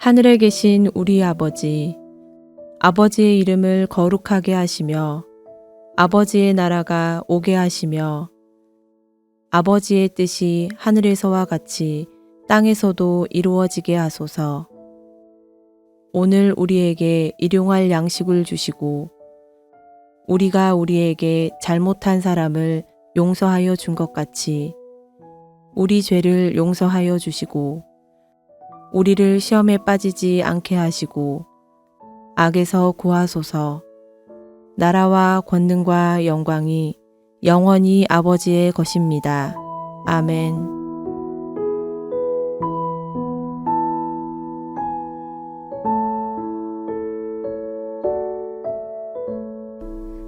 하늘에 계신 우리 아버지, 아버지의 이름을 거룩하게 하시며 아버지의 나라가 오게 하시며 아버지의 뜻이 하늘에서와 같이 땅에서도 이루어지게 하소서. 오늘 우리에게 일용할 양식을 주시고 우리가 우리에게 잘못한 사람을 용서하여 준 것 같이 우리 죄를 용서하여 주시고 우리를 시험에 빠지지 않게 하시고 악에서 구하소서. 나라와 권능과 영광이 영원히 아버지의 것입니다. 아멘.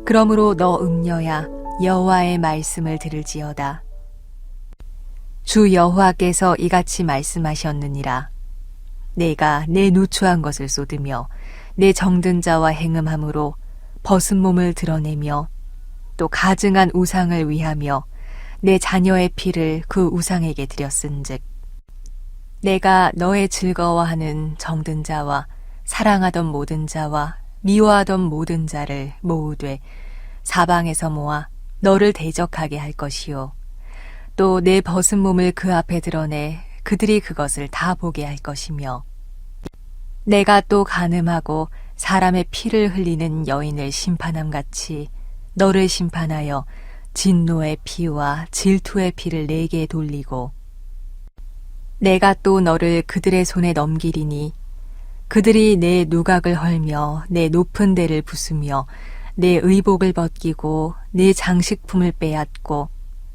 그러므로 너 음녀야 여호와의 말씀을 들을지어다. 주 여호와께서 이같이 말씀하셨느니라. 내가 내 누추한 것을 쏟으며 내 정든 자와 행음함으로 벗은 몸을 드러내며 또 가증한 우상을 위하며 내 자녀의 피를 그 우상에게 드렸은즉 내가 너의 즐거워하는 정든 자와 사랑하던 모든 자와 미워하던 모든 자를 모으되 사방에서 모아 너를 대적하게 할 것이요 또 내 벗은 몸을 그 앞에 드러내 그들이 그것을 다 보게 할 것이며 내가 또 간음하고 사람의 피를 흘리는 여인을 심판함 같이 너를 심판하여 진노의 피와 질투의 피를 내게 돌리고 내가 또 너를 그들의 손에 넘기리니 그들이 내 누각을 헐며 내 높은 데를 부수며 내 의복을 벗기고 내 장식품을 빼앗고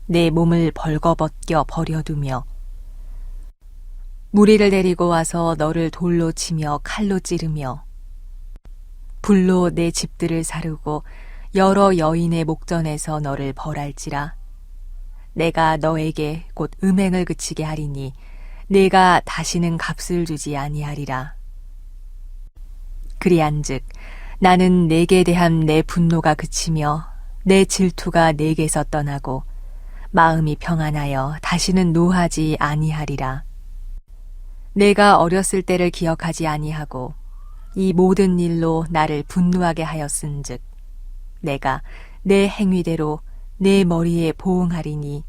내 몸을 벌거벗겨 버려두며 무리를 데리고 와서 너를 돌로 치며 칼로 찌르며 불로 내 집들을 사르고 여러 여인의 목전에서 너를 벌할지라. 내가 너에게 곧 음행을 그치게 하리니 내가 다시는 값을 주지 아니하리라. 그리한즉 나는 내게 대한 내 분노가 그치며 내 질투가 내게서 떠나고 마음이 평안하여 다시는 노하지 아니하리라. 내가 어렸을 때를 기억하지 아니하고 이 모든 일로 나를 분노하게 하였은즉 내가 내 행위대로 내 머리에 보응하리니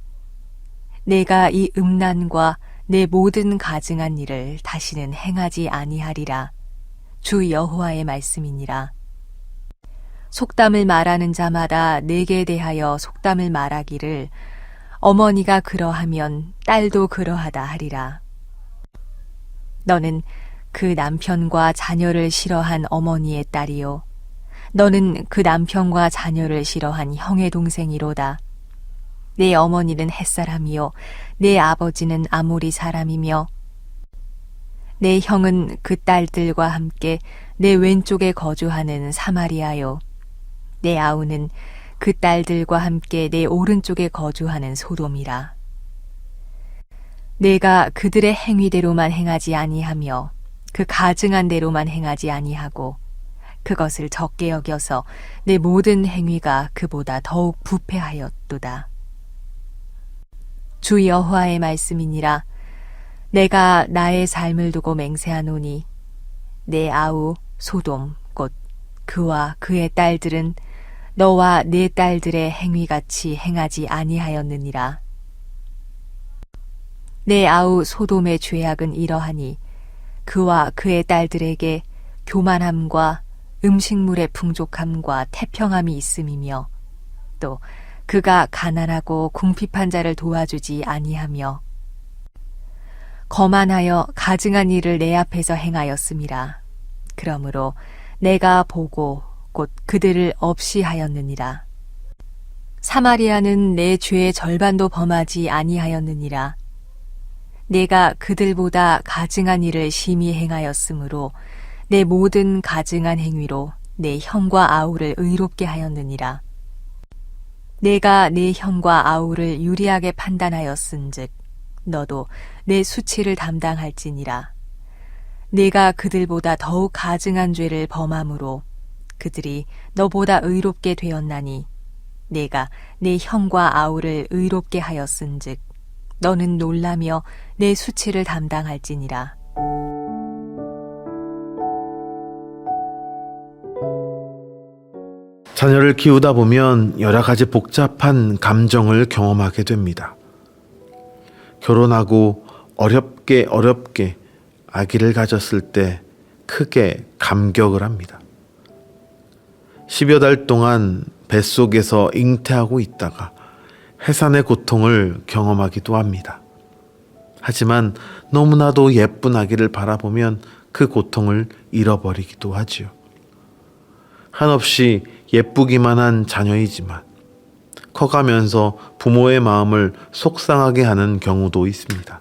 내가 이 음란과 내 모든 가증한 일을 다시는 행하지 아니하리라. 주 여호와의 말씀이니라. 속담을 말하는 자마다 내게 대하여 속담을 말하기를 어머니가 그러하면 딸도 그러하다 하리라. 너는 그 남편과 자녀를 싫어한 어머니의 딸이요 너는 그 남편과 자녀를 싫어한 형의 동생이로다. 내 어머니는 햇사람이요 내 아버지는 아모리 사람이며 내 형은 그 딸들과 함께 내 왼쪽에 거주하는 사마리아요 내 아우는 그 딸들과 함께 내 오른쪽에 거주하는 소돔이라. 내가 그들의 행위대로만 행하지 아니하며 그 가증한 대로만 행하지 아니하고 그것을 적게 여겨서 내 모든 행위가 그보다 더욱 부패하였도다. 주 여호와의 말씀이니라. 내가 나의 삶을 두고 맹세하노니 내 아우 소돔 곧 그와 그의 딸들은 너와 내 딸들의 행위같이 행하지 아니하였느니라. 내 아우 소돔의 죄악은 이러하니 그와 그의 딸들에게 교만함과 음식물의 풍족함과 태평함이 있음이며 또 그가 가난하고 궁핍한 자를 도와주지 아니하며 거만하여 가증한 일을 내 앞에서 행하였음이라. 그러므로 내가 보고 곧 그들을 없이 하였느니라. 사마리아는 내 죄의 절반도 범하지 아니하였느니라. 내가 그들보다 가증한 일을 심히 행하였으므로 내 모든 가증한 행위로 내 형과 아우를 의롭게 하였느니라. 내가 내 형과 아우를 유리하게 판단하였은즉 너도 내 수치를 담당할지니라. 내가 그들보다 더욱 가증한 죄를 범함으로 그들이 너보다 의롭게 되었나니 내가 내 형과 아우를 의롭게 하였은즉 너는 놀라며 내 수치를 담당할지니라. 자녀를 키우다 보면 여러 가지 복잡한 감정을 경험하게 됩니다. 결혼하고 어렵게 아기를 가졌을 때 크게 감격을 합니다. 10여 달 동안 뱃속에서 잉태하고 있다가 해산의 고통을 경험하기도 합니다. 하지만 너무나도 예쁜 아기를 바라보면 그 고통을 잃어버리기도 하지요. 한없이 예쁘기만 한 자녀이지만 커가면서 부모의 마음을 속상하게 하는 경우도 있습니다.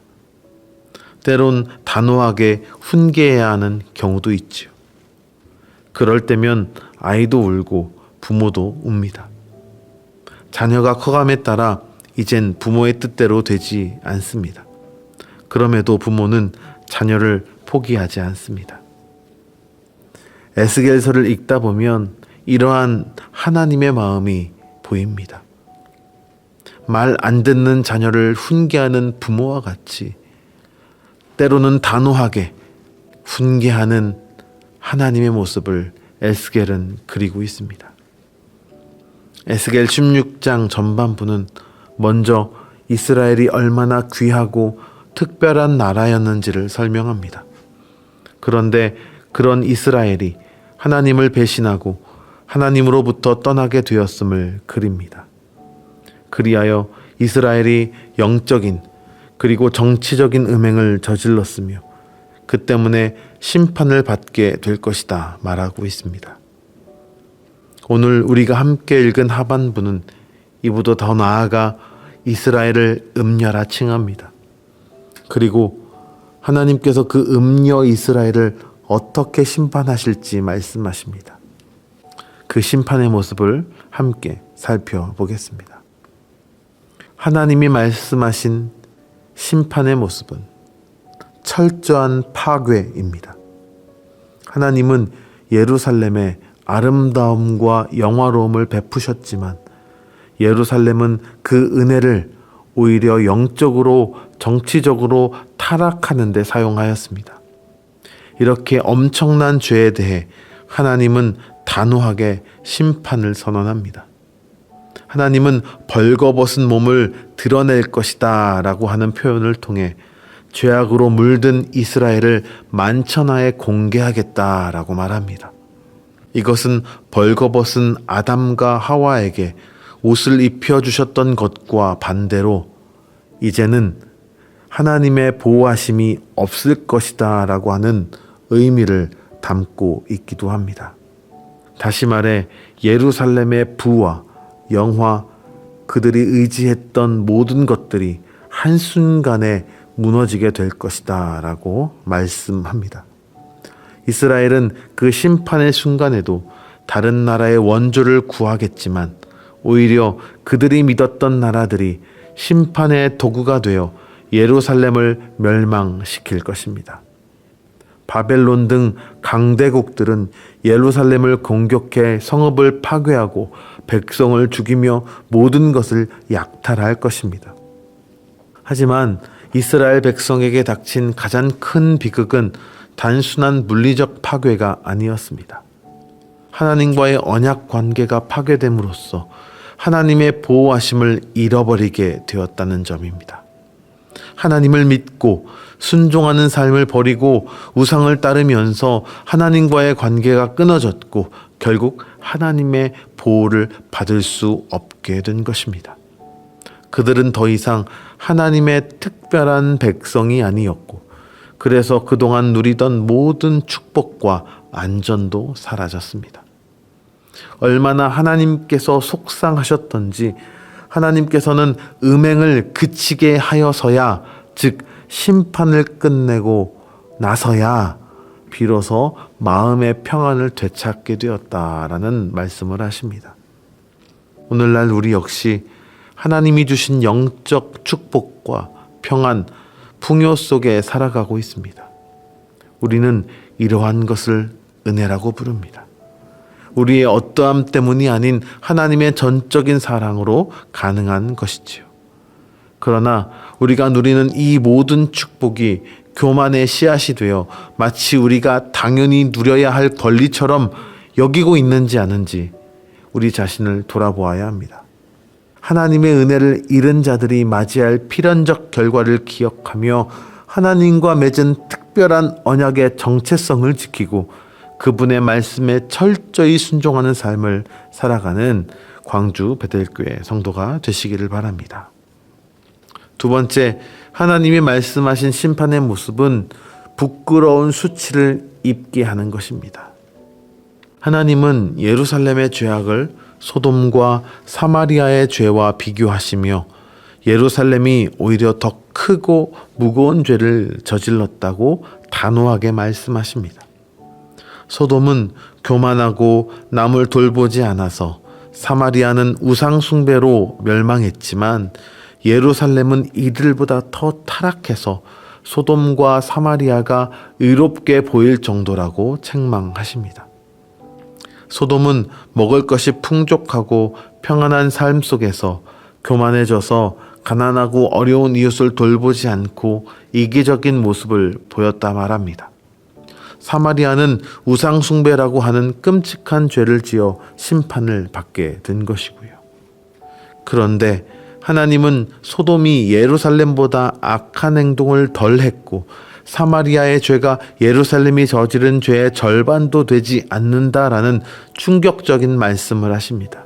때론 단호하게 훈계해야 하는 경우도 있지요. 그럴 때면 아이도 울고 부모도 웁니다. 자녀가 커감에 따라 이젠 부모의 뜻대로 되지 않습니다. 그럼에도 부모는 자녀를 포기하지 않습니다. 에스겔서를 읽다 보면 이러한 하나님의 마음이 보입니다. 말 안 듣는 자녀를 훈계하는 부모와 같이 때로는 단호하게 훈계하는 하나님의 모습을 에스겔은 그리고 있습니다. 에스겔 16장 전반부는 먼저 이스라엘이 얼마나 귀하고 특별한 나라였는지를 설명합니다. 그런데 그런 이스라엘이 하나님을 배신하고 하나님으로부터 떠나게 되었음을 그립니다. 그리하여 이스라엘이 영적인 그리고 정치적인 음행을 저질렀으며 그 때문에 심판을 받게 될 것이다 말하고 있습니다. 오늘 우리가 함께 읽은 하반부는 이보다 더 나아가 이스라엘을 음녀라 칭합니다. 그리고 하나님께서 그 음녀 이스라엘을 어떻게 심판하실지 말씀하십니다. 그 심판의 모습을 함께 살펴보겠습니다. 하나님이 말씀하신 심판의 모습은 철저한 파괴입니다. 하나님은 예루살렘에 아름다움과 영화로움을 베푸셨지만 예루살렘은 그 은혜를 오히려 영적으로 정치적으로 타락하는 데 사용하였습니다. 이렇게 엄청난 죄에 대해 하나님은 단호하게 심판을 선언합니다. 하나님은 벌거벗은 몸을 드러낼 것이다 라고 하는 표현을 통해 죄악으로 물든 이스라엘을 만천하에 공개하겠다라고 말합니다. 이것은 벌거벗은 아담과 하와에게 옷을 입혀주셨던 것과 반대로 이제는 하나님의 보호하심이 없을 것이다 라고 하는 의미를 담고 있기도 합니다. 다시 말해 예루살렘의 부와 영화, 그들이 의지했던 모든 것들이 한순간에 무너지게 될 것이다 라고 말씀합니다. 이스라엘은 그 심판의 순간에도 다른 나라의 원조를 구하겠지만 오히려 그들이 믿었던 나라들이 심판의 도구가 되어 예루살렘을 멸망시킬 것입니다. 바벨론 등 강대국들은 예루살렘을 공격해 성읍을 파괴하고 백성을 죽이며 모든 것을 약탈할 것입니다. 하지만 이스라엘 백성에게 닥친 가장 큰 비극은 단순한 물리적 파괴가 아니었습니다. 하나님과의 언약 관계가 파괴됨으로써 하나님의 보호하심을 잃어버리게 되었다는 점입니다. 하나님을 믿고 순종하는 삶을 버리고 우상을 따르면서 하나님과의 관계가 끊어졌고 결국 하나님의 보호를 받을 수 없게 된 것입니다. 그들은 더 이상 하나님의 특별한 백성이 아니었고 그래서 그동안 누리던 모든 축복과 안전도 사라졌습니다. 얼마나 하나님께서 속상하셨던지 하나님께서는 음행을 그치게 하여서야, 즉 심판을 끝내고 나서야 비로소 마음의 평안을 되찾게 되었다라는 말씀을 하십니다. 오늘날 우리 역시 하나님이 주신 영적 축복과 평안, 풍요 속에 살아가고 있습니다. 우리는 이러한 것을 은혜라고 부릅니다. 우리의 어떠함 때문이 아닌 하나님의 전적인 사랑으로 가능한 것이지요. 그러나 우리가 누리는 이 모든 축복이 교만의 씨앗이 되어 마치 우리가 당연히 누려야 할 권리처럼 여기고 있는지 아는지 우리 자신을 돌아보아야 합니다. 하나님의 은혜를 잃은 자들이 맞이할 필연적 결과를 기억하며 하나님과 맺은 특별한 언약의 정체성을 지키고 그분의 말씀에 철저히 순종하는 삶을 살아가는 광주 베델교회 성도가 되시기를 바랍니다. 두 번째, 하나님이 말씀하신 심판의 모습은 부끄러운 수치를 입게 하는 것입니다. 하나님은 예루살렘의 죄악을 소돔과 사마리아의 죄와 비교하시며 예루살렘이 오히려 더 크고 무거운 죄를 저질렀다고 단호하게 말씀하십니다. 소돔은 교만하고 남을 돌보지 않아서, 사마리아는 우상숭배로 멸망했지만 예루살렘은 이들보다 더 타락해서 소돔과 사마리아가 의롭게 보일 정도라고 책망하십니다. 소돔은 먹을 것이 풍족하고 평안한 삶 속에서 교만해져서 가난하고 어려운 이웃을 돌보지 않고 이기적인 모습을 보였다 말합니다. 사마리아는 우상숭배라고 하는 끔찍한 죄를 지어 심판을 받게 된 것이고요. 그런데 하나님은 소돔이 예루살렘보다 악한 행동을 덜 했고 사마리아의 죄가 예루살렘이 저지른 죄의 절반도 되지 않는다라는 충격적인 말씀을 하십니다.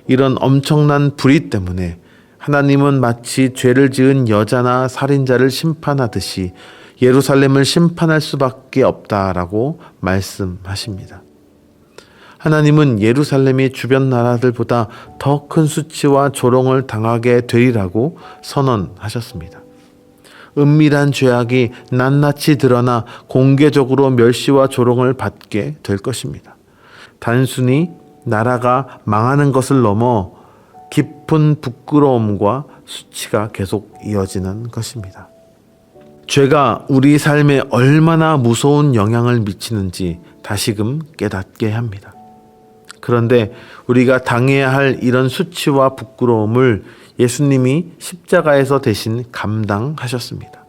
이런 엄청난 불의 때문에 하나님은 마치 죄를 지은 여자나 살인자를 심판하듯이 예루살렘을 심판할 수밖에 없다라고 말씀하십니다. 하나님은 예루살렘이 주변 나라들보다 더 큰 수치와 조롱을 당하게 되리라고 선언하셨습니다. 은밀한 죄악이 낱낱이 드러나 공개적으로 멸시와 조롱을 받게 될 것입니다. 단순히 나라가 망하는 것을 넘어 깊은 부끄러움과 수치가 계속 이어지는 것입니다. 죄가 우리 삶에 얼마나 무서운 영향을 미치는지 다시금 깨닫게 합니다. 그런데 우리가 당해야 할 이런 수치와 부끄러움을 예수님이 십자가에서 대신 감당하셨습니다.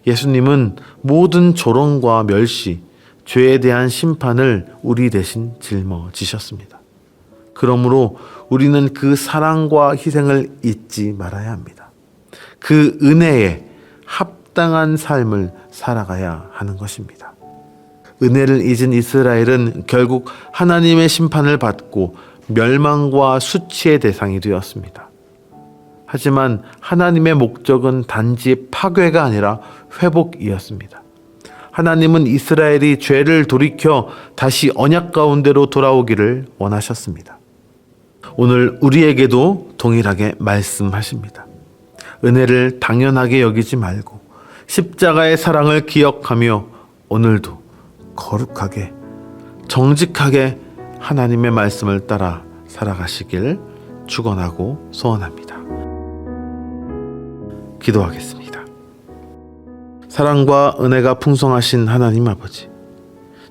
예수님은 모든 조롱과 멸시, 죄에 대한 심판을 우리 대신 짊어지셨습니다. 그러므로 우리는 그 사랑과 희생을 잊지 말아야 합니다. 그 은혜에 합당한 삶을 살아가야 하는 것입니다. 은혜를 잊은 이스라엘은 결국 하나님의 심판을 받고 멸망과 수치의 대상이 되었습니다. 하지만 하나님의 목적은 단지 파괴가 아니라 회복이었습니다. 하나님은 이스라엘이 죄를 돌이켜 다시 언약 가운데로 돌아오기를 원하셨습니다. 오늘 우리에게도 동일하게 말씀하십니다. 은혜를 당연하게 여기지 말고 십자가의 사랑을 기억하며 오늘도 거룩하게 정직하게 하나님의 말씀을 따라 살아가시길 축원하고 소원합니다. 기도하겠습니다. 사랑과 은혜가 풍성하신 하나님 아버지,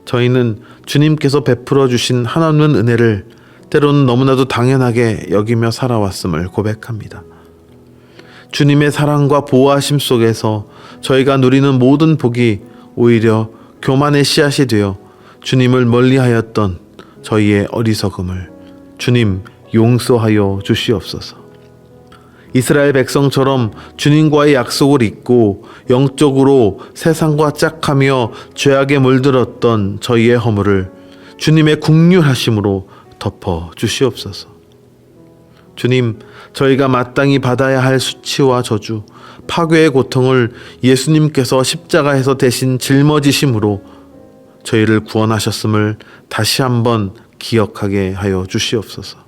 저희는 주님께서 베풀어 주신 한없는 은혜를 때로는 너무나도 당연하게 여기며 살아왔음을 고백합니다. 주님의 사랑과 보호하심 속에서 저희가 누리는 모든 복이 오히려 교만의 씨앗이 되어 주님을 멀리하였던 저희의 어리석음을 주님 용서하여 주시옵소서. 이스라엘 백성처럼 주님과의 약속을 잊고 영적으로 세상과 짝하며 죄악에 물들었던 저희의 허물을 주님의 긍휼하심으로 덮어 주시옵소서. 주님, 저희가 마땅히 받아야 할 수치와 저주, 파괴의 고통을 예수님께서 십자가에서 대신 짊어지심으로 저희를 구원하셨음을 다시 한번 기억하게 하여 주시옵소서.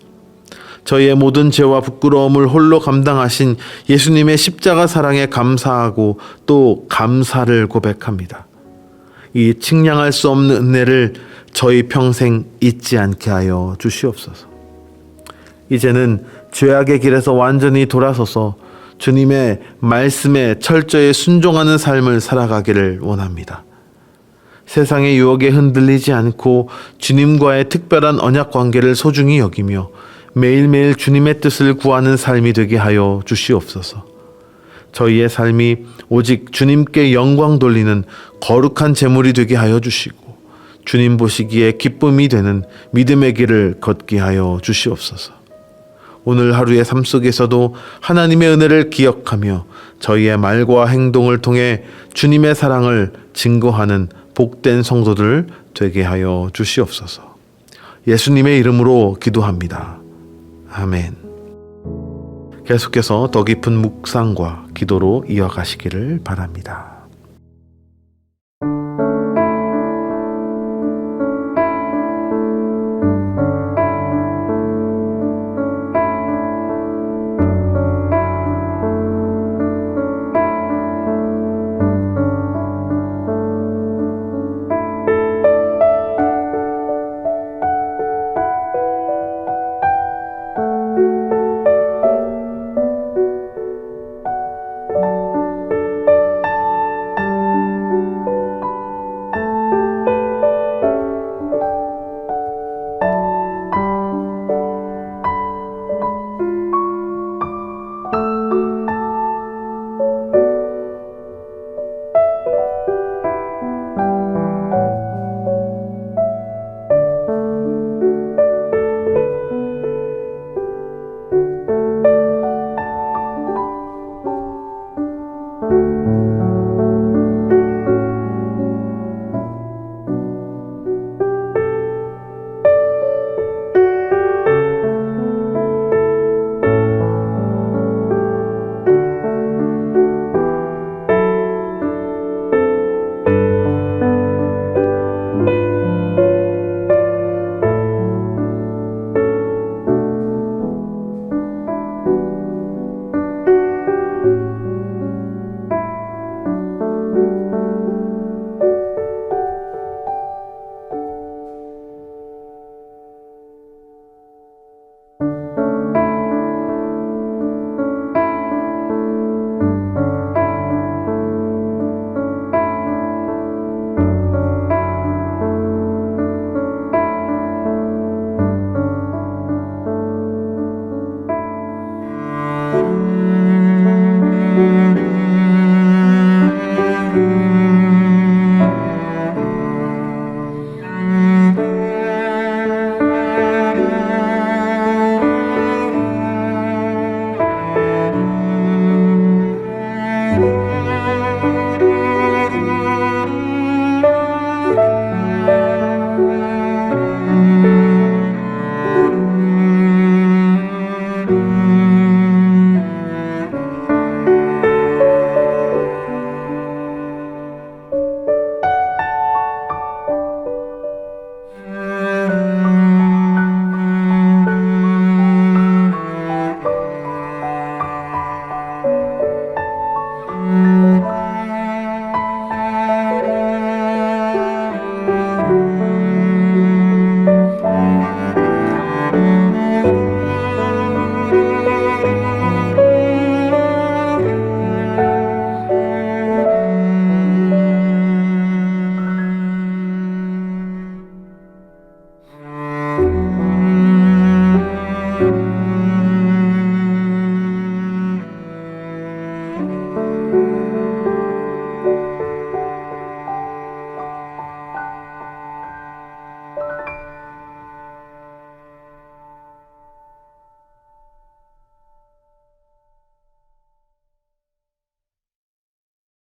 저희의 모든 죄와 부끄러움을 홀로 감당하신 예수님의 십자가 사랑에 감사하고 또 감사를 고백합니다. 이 측량할 수 없는 은혜를 저희 평생 잊지 않게 하여 주시옵소서. 이제는 죄악의 길에서 완전히 돌아서서 주님의 말씀에 철저히 순종하는 삶을 살아가기를 원합니다. 세상의 유혹에 흔들리지 않고 주님과의 특별한 언약 관계를 소중히 여기며 매일매일 주님의 뜻을 구하는 삶이 되게 하여 주시옵소서. 저희의 삶이 오직 주님께 영광 돌리는 거룩한 제물이 되게 하여 주시고 주님 보시기에 기쁨이 되는 믿음의 길을 걷게 하여 주시옵소서. 오늘 하루의 삶 속에서도 하나님의 은혜를 기억하며 저희의 말과 행동을 통해 주님의 사랑을 증거하는 복된 성도들 되게 하여 주시옵소서. 예수님의 이름으로 기도합니다. 아멘. 계속해서 더 깊은 묵상과 기도로 이어가시기를 바랍니다.